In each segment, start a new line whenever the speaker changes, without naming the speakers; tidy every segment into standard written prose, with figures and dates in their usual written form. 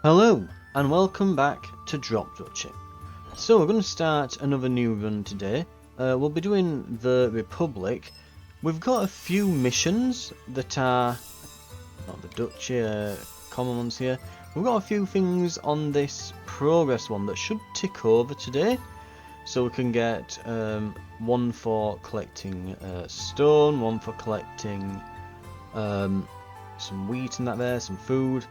Hello and welcome back to Duchy. So we're going to start another new run today. We'll be doing the Republic. We've got a few missions that are not the Duchy, common ones here. We've got a few things on this progress one that should tick over today. So we can get one for collecting stone, one for collecting some wheat and that there, some food.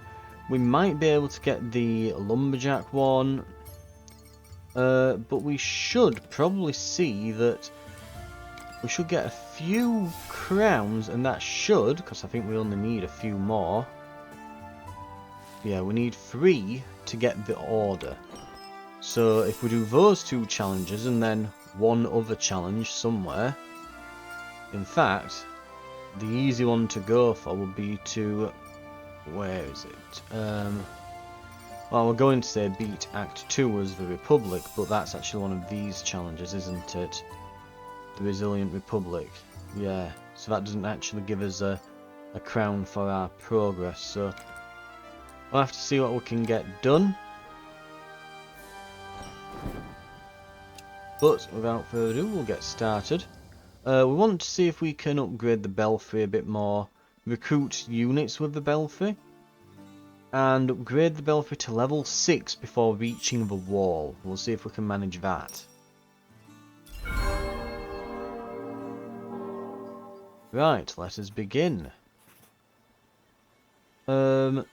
We might be able to get the lumberjack one, but we should probably see that we should get a few crowns, and that should, because I think we only need a few more. Yeah, we need 3 to get the order. So if we do those 2 challenges and then one other challenge somewhere, in fact, the easy one to go for would be to... where is it? Well, we're going to say beat Act 2 as the Republic, but that's actually one of these challenges, isn't it? The Resilient Republic. Yeah, so that doesn't actually give us a crown for our progress, so we'll have to see what we can get done. But without further ado, we'll get started. We want to see if we can upgrade the Belfry a bit more, recruit units with the Belfry, and upgrade the Belfry to level 6 before reaching the wall. We'll see if we can manage that. Right, let us begin. To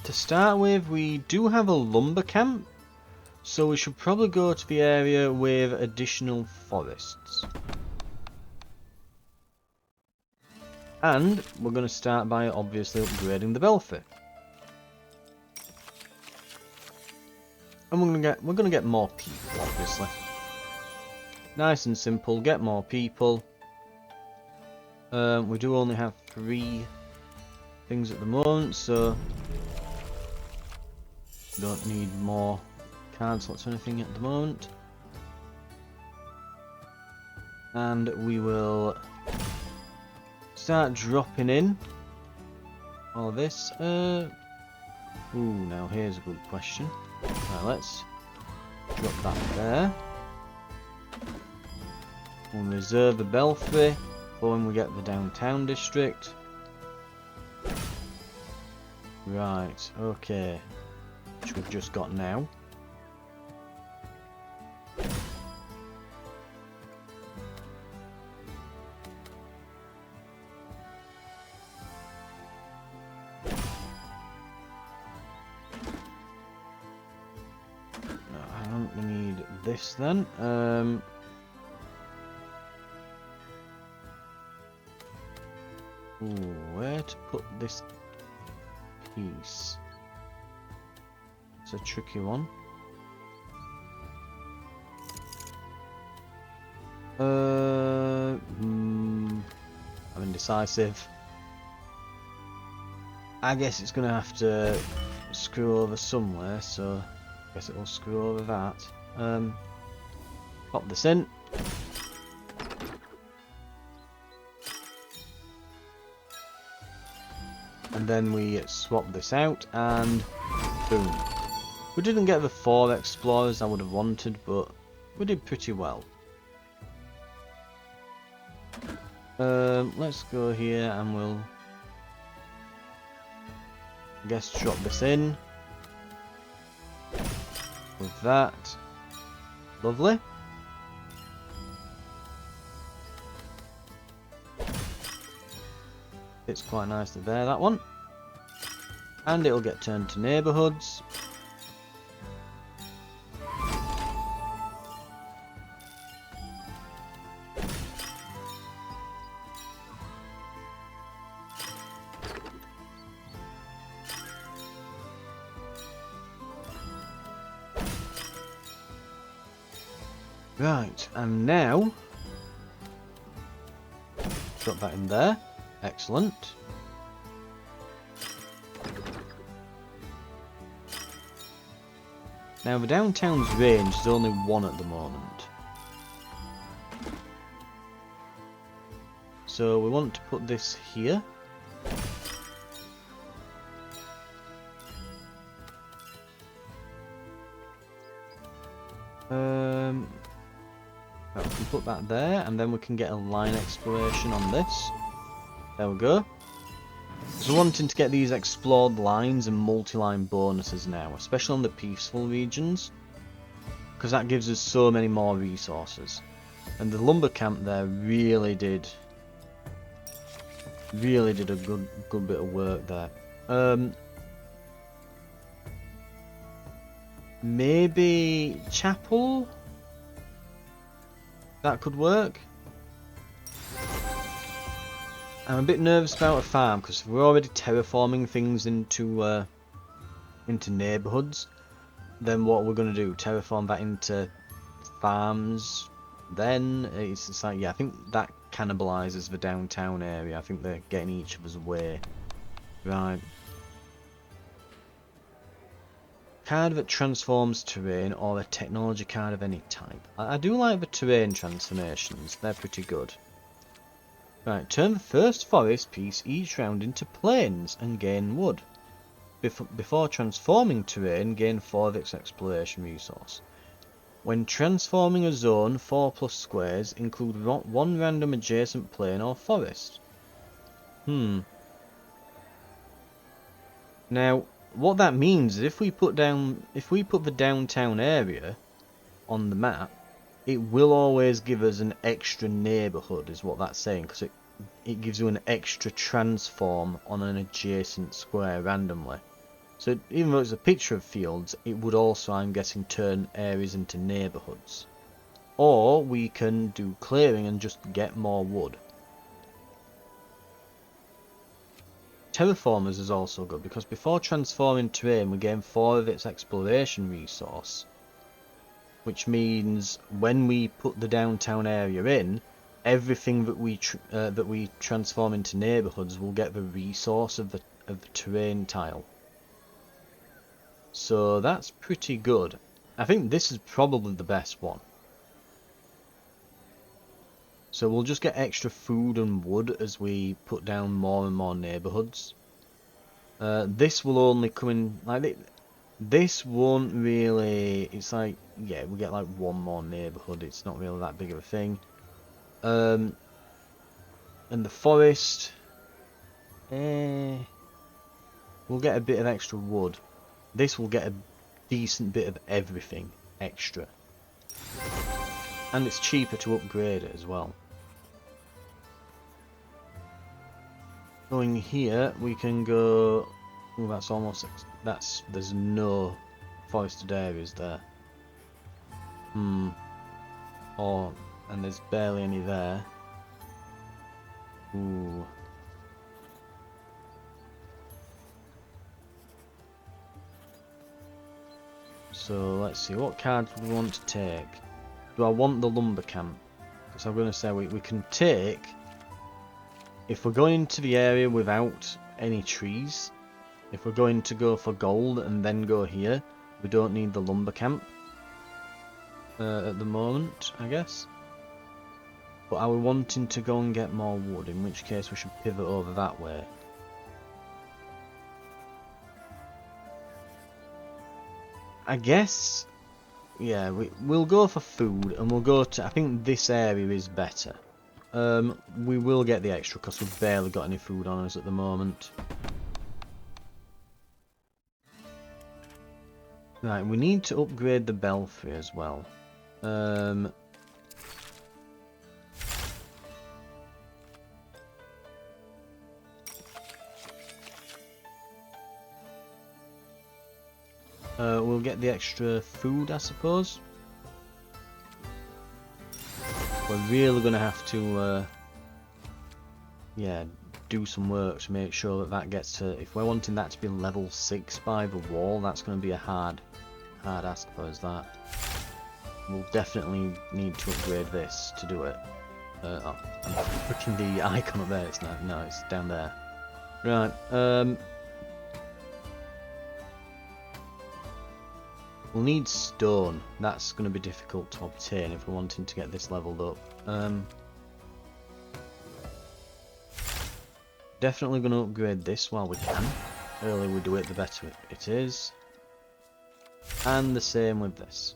start with, we do have a lumber camp, so we should probably go to the area with additional forests. And we're going to start by obviously upgrading the Belfry. And we're gonna get more people, obviously. Nice and simple, get more people. We do only have 3 things at the moment, so don't need more card slots or anything at the moment. And we will start dropping in all this. Ooh, now here's a good question. Right, let's drop that there. We'll reserve the Belfry for when we get the downtown district. Right, okay. Which we've just got now. We need this then. Ooh, where to put this piece? It's a tricky one. I'm indecisive. I guess it's gonna have to screw over somewhere, so I guess it will screw over that. Pop this in. And then we swap this out and boom. We didn't get the 4 explorers I would have wanted, but we did pretty well. Let's go here and we'll drop this in. With that. Lovely. It's quite nicely there, that one. And it'll get turned to neighbourhoods. Right, and now drop that in there. Excellent. Now the downtown's range is only 1 at the moment. So we want to put this here. Right, we can put that there, and then we can get a line exploration on this. There we go. So wanting to get these explored lines and multi-line bonuses now, especially on the peaceful regions, because that gives us so many more resources. And the lumber camp there really did a good bit of work there. Maybe chapel? That could work. I'm a bit nervous about a farm because we're already terraforming things into neighbourhoods. Then what we're going to do? Terraform that into farms. Then it's like, yeah, I think that cannibalizes the downtown area. I think they're getting each other's way. Right. Card that transforms terrain or a technology card of any type. I do like the terrain transformations. They're pretty good. Right, turn the first forest piece each round into plains and gain wood. Before transforming terrain, gain 4 of its exploration resource. When transforming a zone, 4+ squares include 1 random adjacent plain or forest. Now, what that means is if we put the downtown area on the map, it will always give us an extra neighbourhood, is what that's saying, because it gives you an extra transform on an adjacent square randomly. So even though it's a picture of fields, it would also, I'm guessing, turn areas into neighbourhoods. Or we can do clearing and just get more wood. Terraformers is also good because before transforming terrain we gain 4 of its exploration resource, which means when we put the downtown area in, everything that we transform into neighbourhoods will get the resource of the terrain tile. So that's pretty good. I think this is probably the best one. So we'll just get extra food and wood as we put down more and more neighbourhoods. This will only come in like this won't really. It's like, yeah, we get like 1 more neighbourhood. It's not really that big of a thing. And the forest, we'll get a bit of extra wood. This will get a decent bit of everything extra, and it's cheaper to upgrade it as well. Going here, we can go. Oh, that's almost. There's no forested areas there. Oh, and there's barely any there. Ooh. So let's see, what cards do we want to take? Do I want the lumber camp? Because I'm going to say we can take. If we're going into the area without any trees, if we're going to go for gold and then go here, we don't need the lumber camp at the moment, I guess. But are we wanting to go and get more wood, in which case we should pivot over that way. I guess, yeah, we'll go for food and we'll go to, I think this area is better. We will get the extra because we've barely got any food on us at the moment. Right, we need to upgrade the belfry as well. We'll get the extra food, I suppose. We're really going to have to, yeah, do some work to make sure that that gets to. If we're wanting that to be level 6 by the wall, that's going to be a hard ask for us. That we'll definitely need to upgrade this to do it. Oh, I'm looking the icon up there. It's not. No, it's down there. Right. We'll need stone. That's going to be difficult to obtain if we're wanting to get this leveled up. Definitely going to upgrade this while we can. The earlier we do it, the better it is. And the same with this.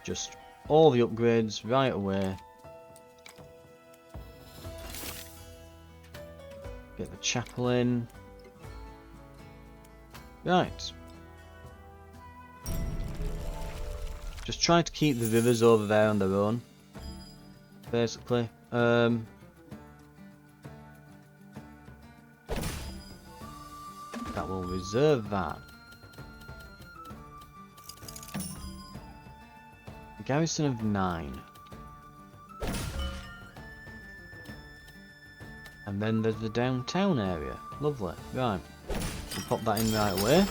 just all the upgrades right away. Get the chapel in. Right. Just try to keep the rivers over there on their own, basically. That will reserve that. A garrison of 9. And then there's the downtown area. Lovely. Right. We'll pop that in right away.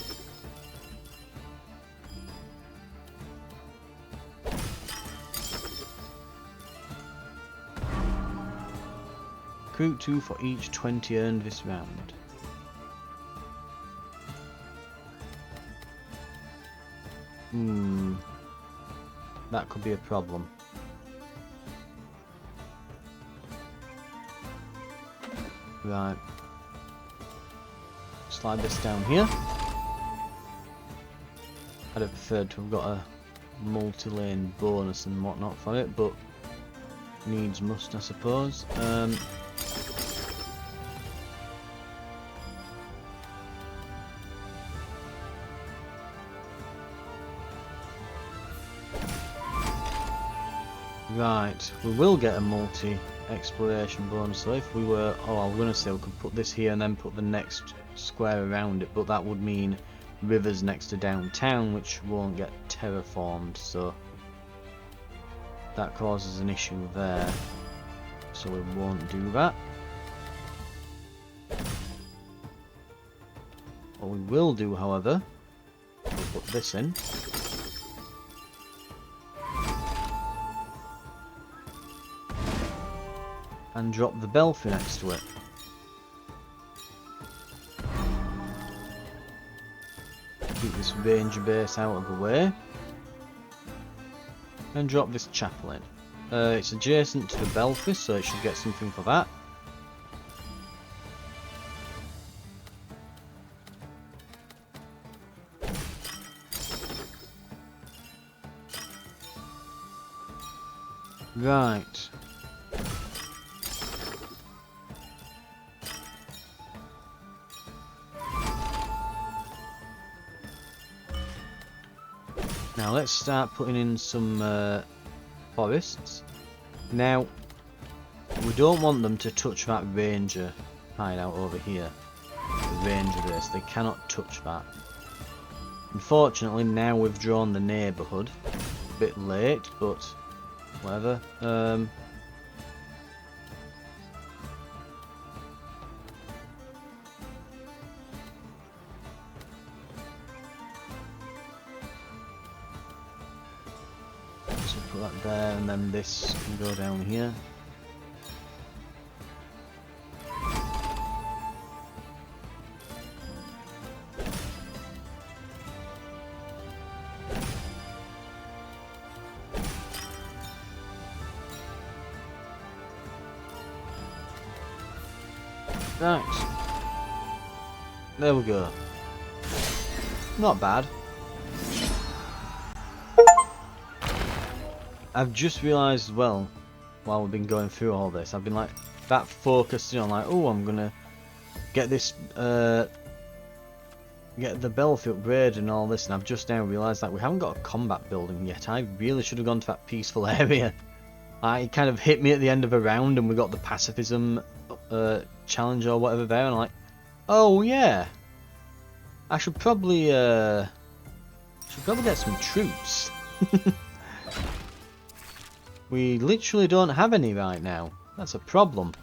Recruit 2 for each 20 earned this round. That could be a problem. Right. Slide this down here. I'd have preferred to have got a multi-lane bonus and whatnot for it, but needs must, I suppose. Right, we will get a multi-exploration bonus, so if we were... Oh, I was going to say we could put this here and then put the next square around it, but that would mean rivers next to downtown, which won't get terraformed, so that causes an issue there, so we won't do that. What we will do, however, we'll put this in. And drop the belfry next to it. Keep this ranger base out of the way. And drop this chapel in. It's adjacent to the belfry, so it should get something for that. Right. Now let's start putting in some forests. Now, we don't want them to touch that ranger hideout over here. The ranger base, they cannot touch that. Unfortunately, now we've drawn the neighbourhood. A bit late, but whatever. So put that there, and then this can go down here. Right, there we go. Not bad. I've just realised as well, while we've been going through all this, I've been like that focused on like, oh, I'm gonna get this, get the belfry upgrade and all this, and I've just now realised that we haven't got a combat building yet. I really should have gone to that peaceful area. It kind of hit me at the end of a round, and we got the pacifism challenge or whatever there, and I'm like, oh yeah, I should probably get some troops. We literally don't have any right now. That's a problem.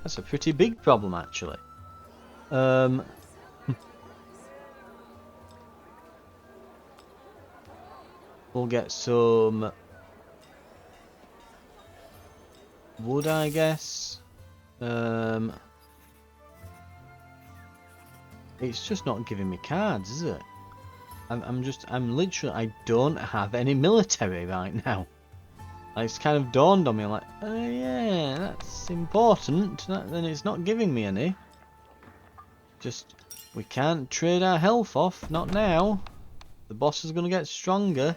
That's a pretty big problem, actually. We'll get some wood, I guess. It's just not giving me cards, is it? I'm literally, I don't have any military right now. It's kind of dawned on me, like, yeah, that's important, then it's not giving me any. Just, we can't trade our health off, not now. The boss is going to get stronger.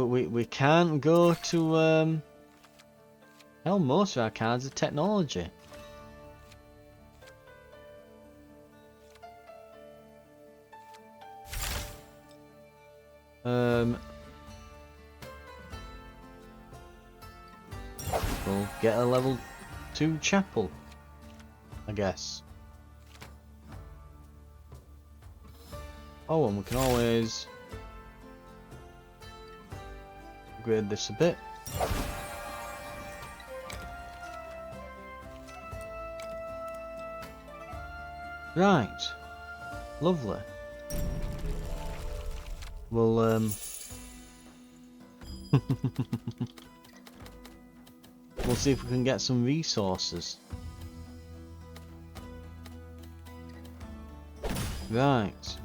But we can't go to hell, most of our cards are technology. We'll get a level 2 chapel, I guess. Oh, and we can always upgrade this a bit. Right, lovely. We'll we'll see if we can get some resources. Right.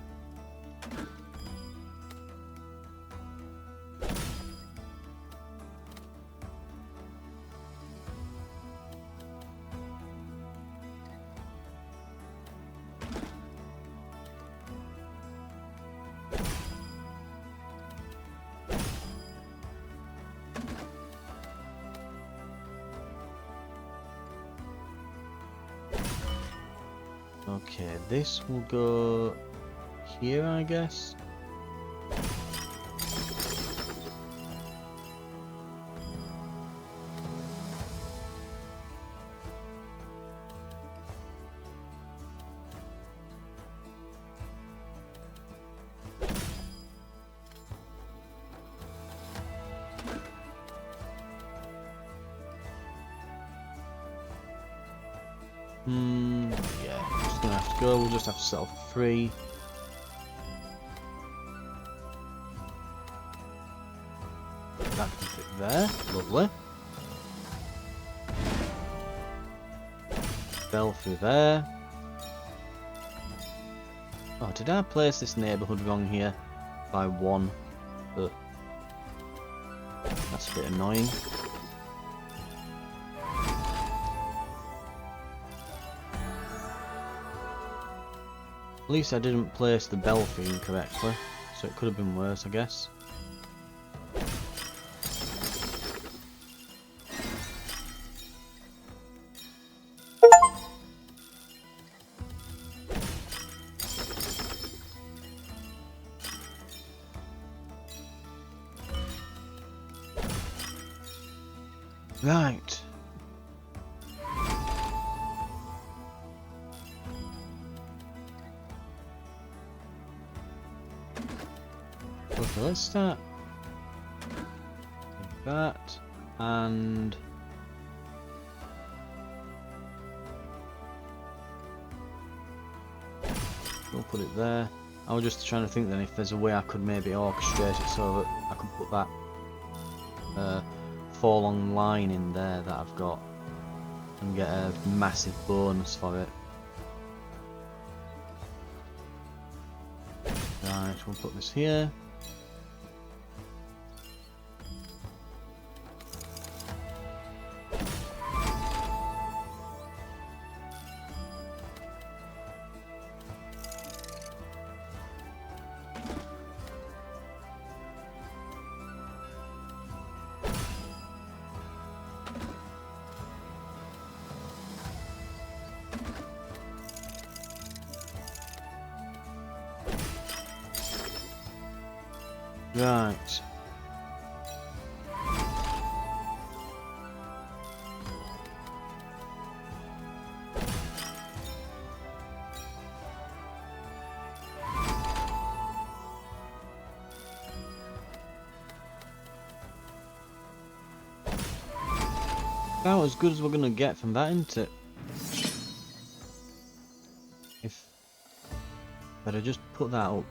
Okay, this will go here, I guess. Yeah, just gonna have to go. We'll just have to settle for 3. That can fit there. Lovely. Belfry there. Oh, did I place this neighbourhood wrong here? By 1. That's a bit annoying. At least I didn't place the belfry incorrectly, so it could have been worse, I guess. Right. Okay, let's start with that, and we'll put it there. I was just trying to think then if there's a way I could maybe orchestrate it so that I could put that 4-long line in there that I've got and get a massive bonus for it. Right, we'll put this here. Right. About as good as we're gonna get from that, isn't it? If I'd just put that up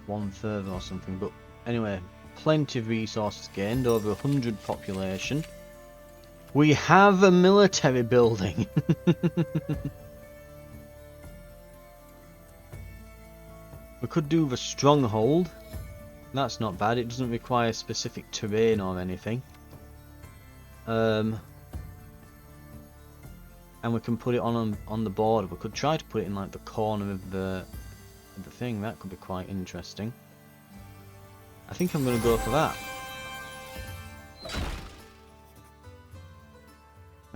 1 further or something, but anyway, plenty of resources gained, over 100 population. We have a military building. We could do the stronghold. That's not bad. It doesn't require specific terrain or anything. And we can put it on the border. We could try to put it in like the corner of the thing. That could be quite interesting. I think I'm going to go for that.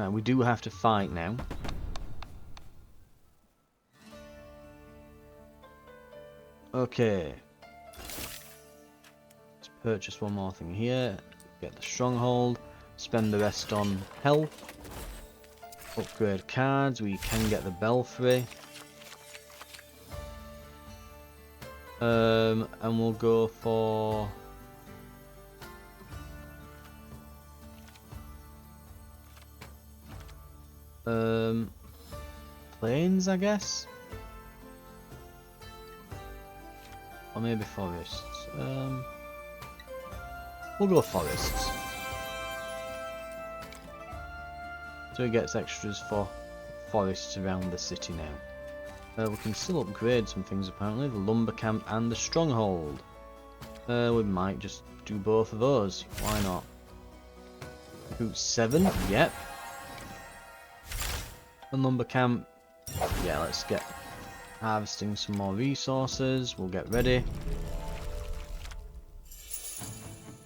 Right, we do have to fight now. Okay. Let's purchase one more thing here. Get the stronghold. Spend the rest on health. Upgrade cards. We can get the belfry. And we'll go for... plains, I guess? Or maybe forests. We'll go forests. So he gets extras for forests around the city now. We can still upgrade some things apparently. The lumber camp and the stronghold. We might just do both of those. Why not? Route 7, yep. And lumber camp. Yeah, let's get harvesting some more resources. We'll get ready.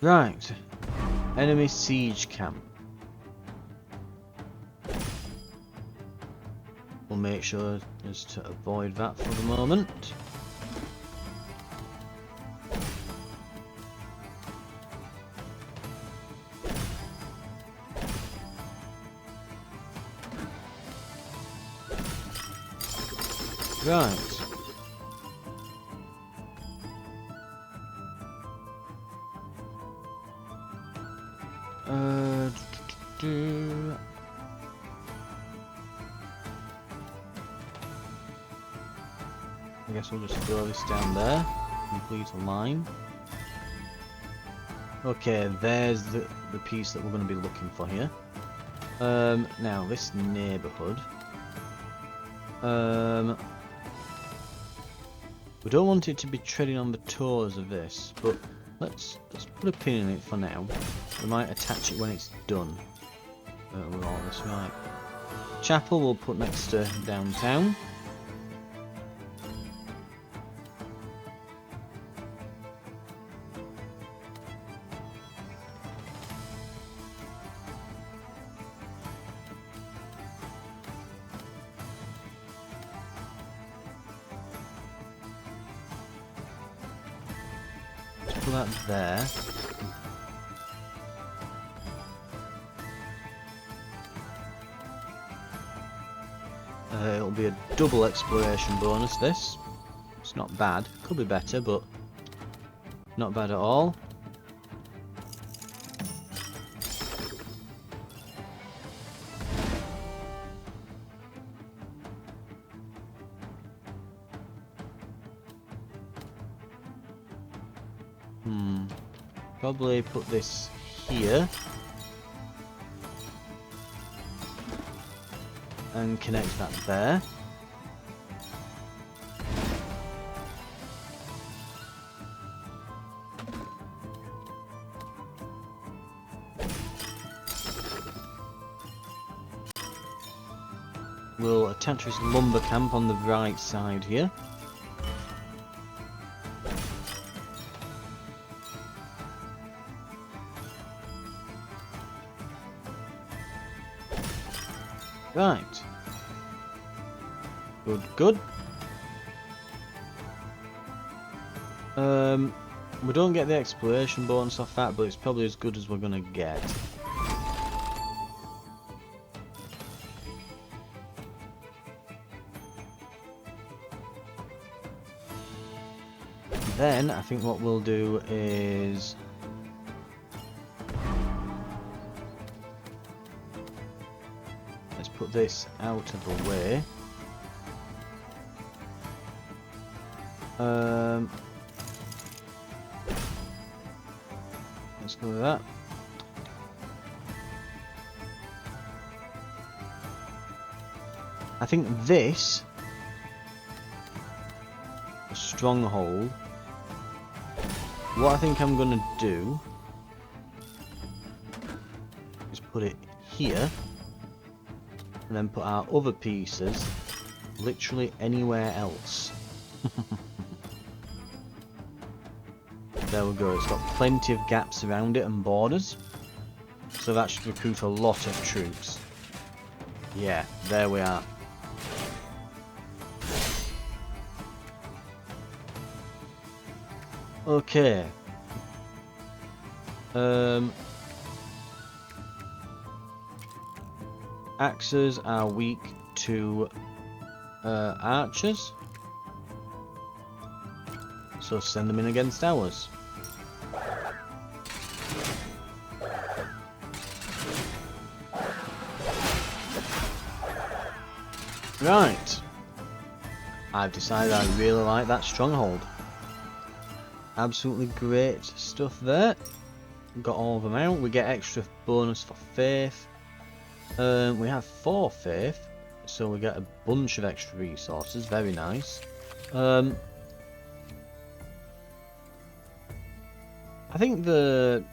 Right. Enemy siege camp. We'll make sure just to avoid that for the moment. Right. I guess we'll just throw this down there. Complete a line. Okay, there's the piece that we're going to be looking for here. Now this neighbourhood. We don't want it to be treading on the toes of this, but let's put a pin in it for now. We might attach it when it's done. With all this, right. Chapel we'll put next to downtown. Put that there. It'll be a double exploration bonus, this. It's not bad. Could be better, but not bad at all. Probably put this here and connect that there. We'll attach this lumber camp on the right side here. Right. Good, good. We don't get the exploration bonus off that, but it's probably as good as we're gonna get. Then, I think what we'll do is... put this out of the way. Let's go with that. I think this, a stronghold, what I think I'm gonna do is put it here. And then put our other pieces literally anywhere else. There we go, it's got plenty of gaps around it and borders. So that should recruit a lot of troops. Yeah, there we are. Okay. Axes are weak to archers, so send them in against ours. Right. I've decided I really like that stronghold. Absolutely great stuff there. Got all of them out. We get extra bonus for faith. We have 4 faith, so we get a bunch of extra resources. Very nice. I think the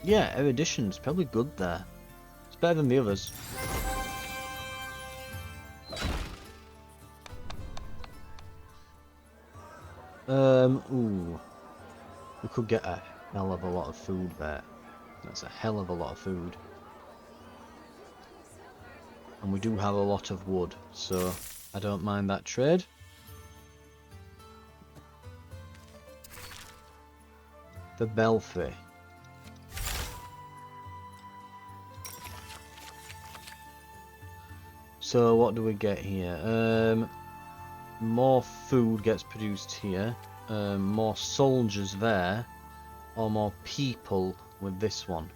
erudition's probably good there. It's better than the others. Ooh. We could get a hell of a lot of food there. That's a hell of a lot of food. And we do have a lot of wood, so I don't mind that trade. The belfry. So what do we get here? More food gets produced here. More soldiers there. Or more people with this one.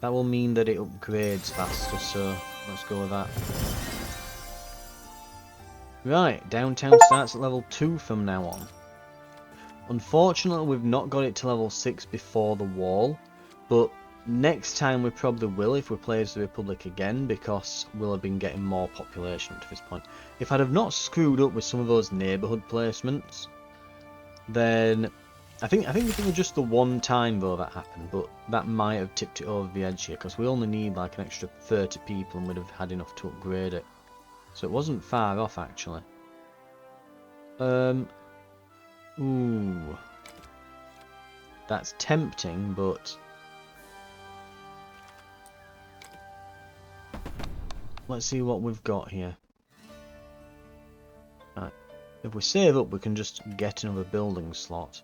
That will mean that it upgrades faster, so let's go with that. Right, downtown starts at level 2 from now on. Unfortunately, we've not got it to level 6 before the wall, but next time we probably will if we play as the Republic again, because we'll have been getting more population up to this point. If I'd have not screwed up with some of those neighbourhood placements, then I think it was just the one time though that happened, but that might have tipped it over the edge here, because we only need like an extra 30 people and we'd have had enough to upgrade it. So it wasn't far off actually. Ooh. That's tempting, but let's see what we've got here. Right. If we save up, we can just get another building slot,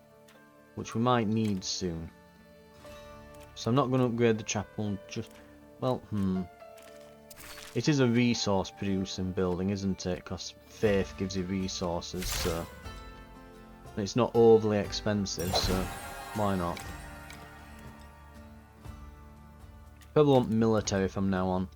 which we might need soon. So I'm not going to upgrade the chapel, just... well, It is a resource producing building, isn't it? Because faith gives you resources, so... and it's not overly expensive, so why not? Probably want military from now on.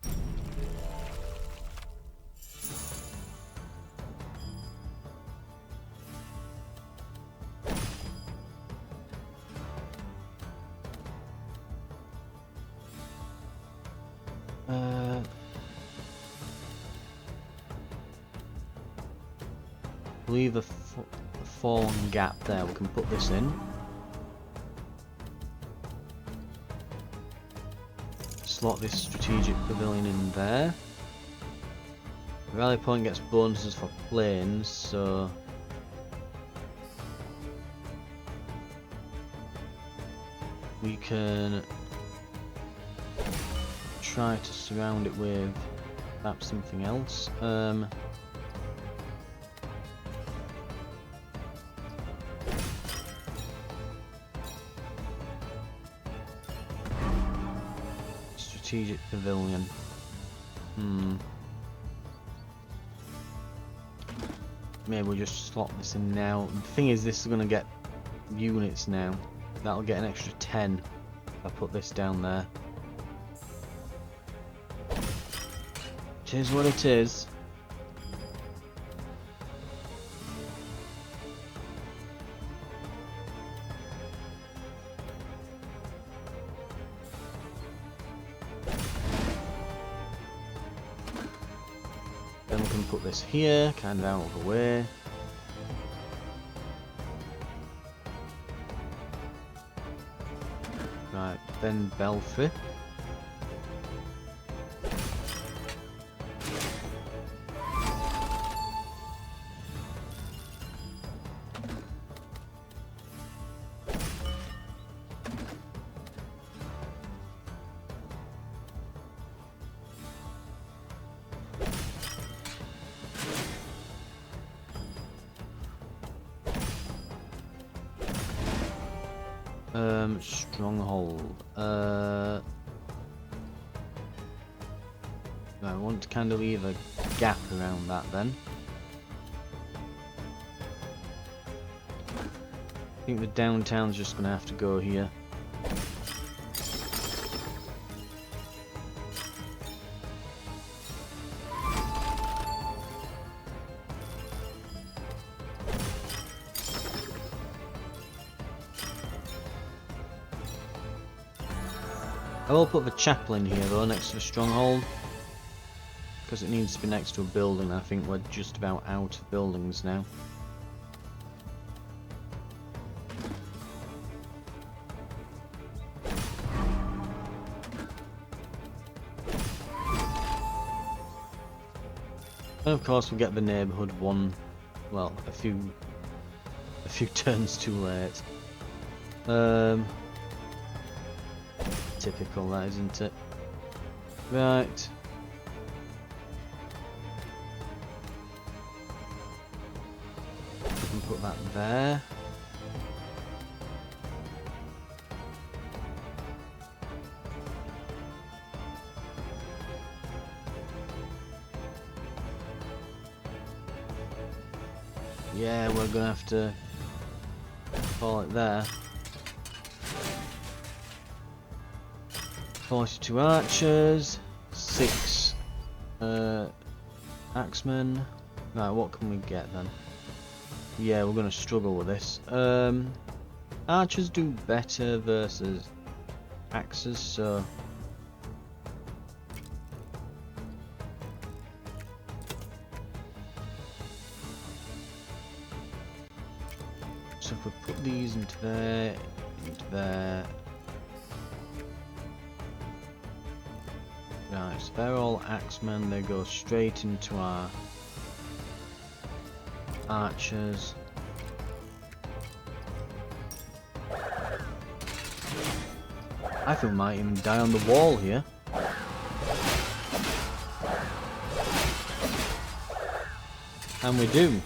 Leave a fallen gap there. We can put this in. Slot this strategic pavilion in there. Rally point gets bonuses for planes, so we can try to surround it with perhaps something else. Strategic pavilion. Maybe we'll just slot this in now. The thing is, this is going to get units now. That'll get an extra 10 if I put this down there. It is what it is. Then we can put this here, kind of out of the way. Right, then belfry. Stronghold. I want to kind of leave a gap around that then. I think the downtown's just going to have to go here. I will put the chapel in here though, next to the stronghold. Because it needs to be next to a building. I think we're just about out of buildings now. And of course we get the neighbourhood one, well, a few turns too late. Typical that, isn't it? Right. We can put that there. Yeah, we're gonna have to call it there. 42 archers, 6 axemen. Right, what can we get then? Yeah, we're gonna struggle with this. Archers do better versus axes, so if we put these into there, right, so they're all axemen, they go straight into our archers. I think we might even die on the wall here. And we do.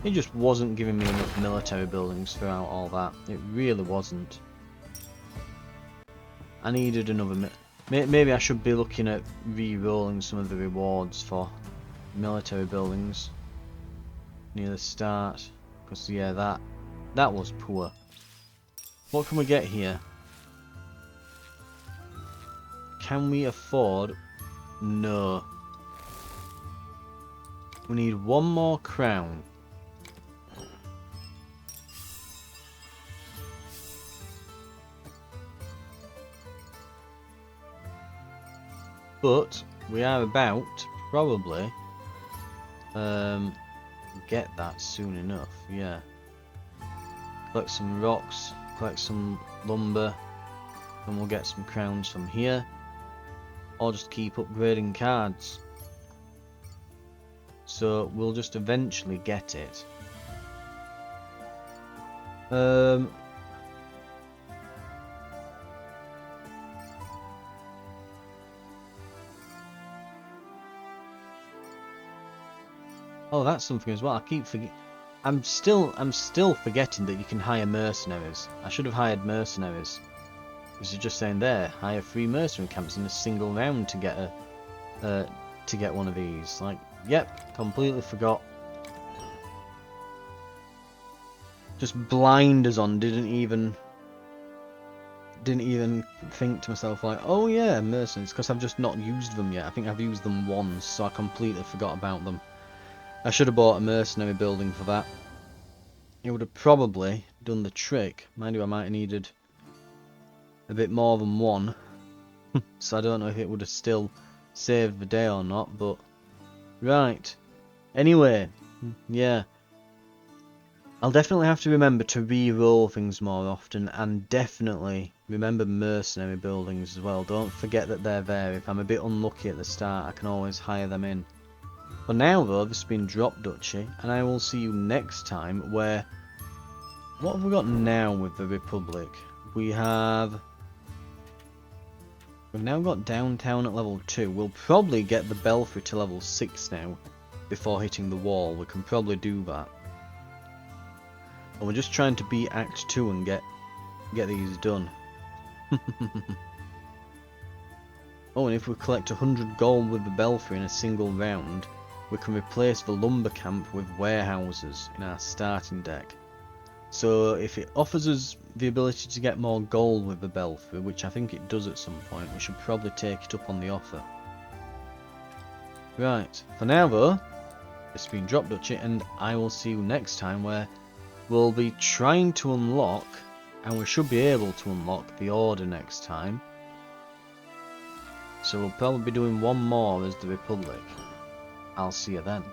It just wasn't giving me enough military buildings throughout all that. It really wasn't. I needed another. Maybe I should be looking at re-rolling some of the rewards for military buildings near the start, because yeah, that was poor. What can we get here? Can we afford? No. We need one more crown. But we are about to probably get that soon enough, yeah. Collect some rocks, collect some lumber, and we'll get some crowns from here. Or just keep upgrading cards. So we'll just eventually get it. Oh, that's something as well. I keep forgetting. I'm still forgetting that you can hire mercenaries. I should have hired mercenaries. This is just saying there, hire 3 mercenary camps in a single round to get one of these. Like, yep, completely forgot. Just blinders on. Didn't even think to myself like, oh yeah, mercenaries, because I've just not used them yet. I think I've used them once, so I completely forgot about them. I should have bought a mercenary building for that. It would have probably done the trick. Mind you, I might have needed a bit more than one. So I don't know if it would have still saved the day or not, but... Right. Anyway, yeah. I'll definitely have to remember to re-roll things more often, and definitely remember mercenary buildings as well. Don't forget that they're there. If I'm a bit unlucky at the start, I can always hire them in. For now though, this has been Drop Duchy, and I will see you next time where... What have we got now with the Republic? We've now got downtown at level 2. We'll probably get the belfry to level 6 now, before hitting the wall. We can probably do that. And we're just trying to beat Act 2 and get these done. Oh, and if we collect 100 gold with the belfry in a single round, we can replace the lumber camp with warehouses in our starting deck. So if it offers us the ability to get more gold with the belfry, which I think it does at some point, we should probably take it up on the offer. Right, for now though, it's been dropped, Duchy, and I will see you next time, where we'll be trying to unlock, and we should be able to unlock, the Order next time. So we'll probably be doing one more as the Republic. I'll see you then.